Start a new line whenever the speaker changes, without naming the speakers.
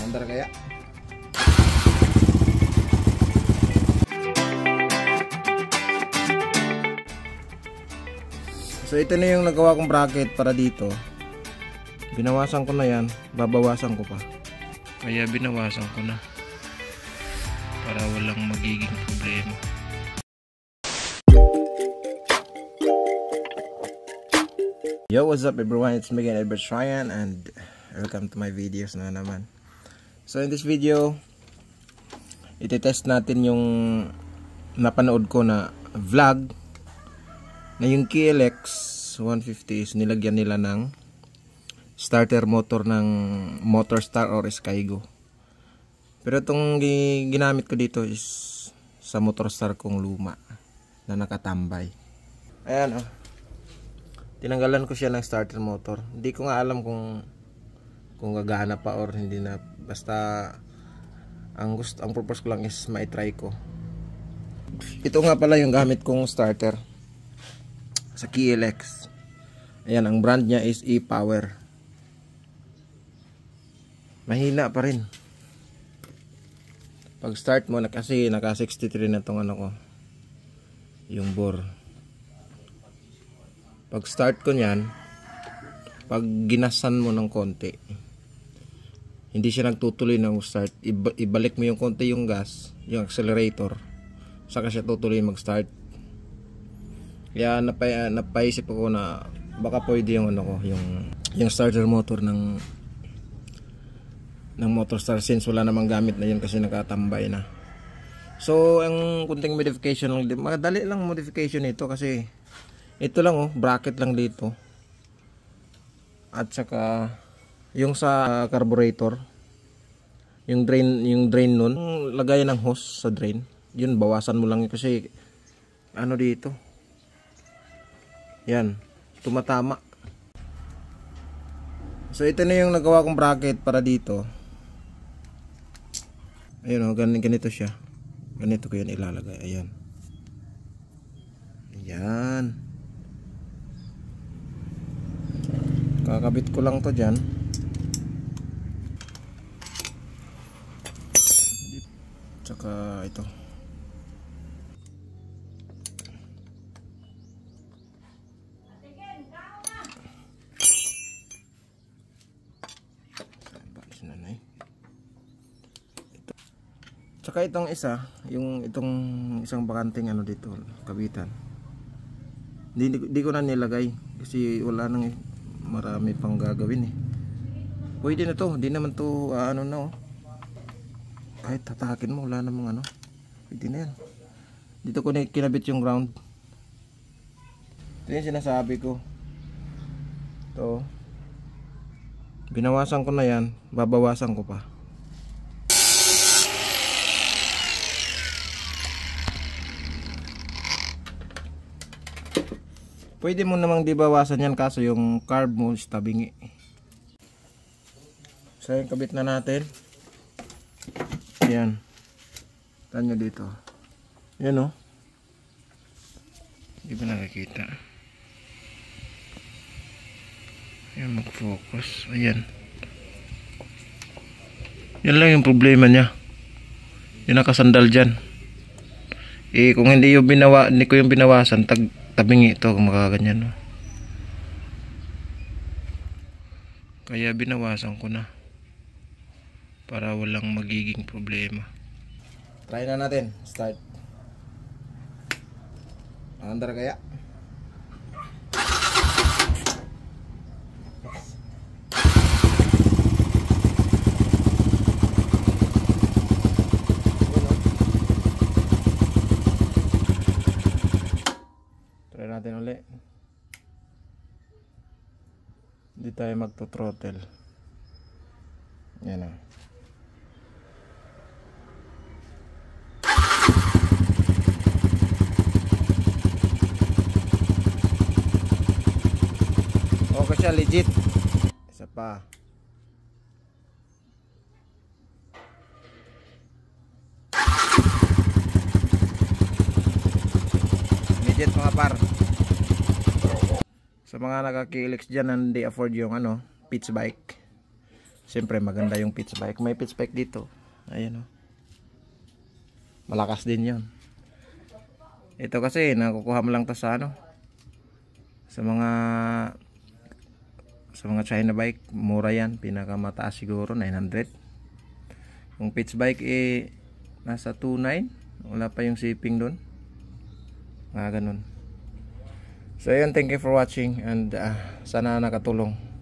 Andar kaya? So ito na yung nagawa kong bracket para dito. Binawasan ko na yan, babawasan ko pa. Kaya binawasan ko na para walang magiging problema. Yo, what's up everyone? It's me again, Albert Ryan, and welcome to my videos na naman. So in this video, iti-test natin yung napanood ko na vlog na yung KLX 150 is nilagyan nila ng starter motor ng Motorstar or Skygo. Pero itong ginamit ko dito is sa Motorstar kong luma na nakatambay. Ayan oh. Tinanggalan ko siya ng starter motor. Hindi ko nga alam kung gagana pa or hindi na. Basta ang purpose ko lang is ma-try ko. Ito nga pala yung gamit kong starter sa KLX. Ayan, ang brand niya is E-Power. Mahina pa rin. Pag start mo na kasi naka 63 na tong ano ko, yung bore. Pag start ko niyan, pag ginasan mo ng konti, hindi siya nagtutuloy ng start. Ibalik mo yung konti yung gas, yung accelerator, saka siya tutuloy mag-start. Kaya napaisip ako na baka pwede yung ano ko, yung starter motor ng Motorstar, since wala namang gamit na yun kasi nakatambay na. So ang kunting modification lang, madali lang modification ito kasi ito lang oh, bracket lang dito. At saka yung sa carburetor, yung drain nun, lagayan ng hose sa drain. Yun, bawasan mo lang yun kasi ano dito. Yan, tumatama. So ito na yung nagawa kong bracket para dito. Ayun oh, ganito siya. Ganito ko yan ilalagay. Ayan. Ayan. Kakabit ko lang to dyan. Tsaka ito. Tsaka itong isa, itong isang bakanting ano dito, kabitan. Hindi ko na nilagay kasi wala nang marami pang gagawin eh. Pwede na to, hindi naman to ano na oh. Kahit tatakin mo, wala namang ano. Pwede na yan. Dito ko na kinabit yung ground. Ito yung sinasabi ko. Ito. Binawasan ko na yan, babawasan ko pa. Pwede mo namang di bawasan yan kaso yung carb mo is tabingi. So yung kabit na natin. Yan. Tanyo dito. Yan o. Hindi ba nakikita? Yan, mag-focus. Ayan. Yan lang yung problema niya. Yung nakasandal dyan. Eh kung hindi ko yung binawasan, tabingi ito kung makaganyan. No? Kaya binawasan ko na para walang magiging problema. Try na natin. Start. Andar kaya? Try natin ulit. Hindi tayo magto-throttle. Yan o. Okay siya, legit. Isa pa. Legit mga par. Sa mga naka-KLX dyan na hindi afford yung pitch bike, Siyempre maganda yung pitch bike. May pitch bike dito. Ayun oh. Malakas din yon. Ito kasi nakukuha mo lang to sa ano, sa mga China bike. Mura yan, pinakamataas siguro 900. Yung pitch bike nasa 2.9. Wala pa yung shipping doon, ganun. So ayun, thank you for watching, and sana nakatulong.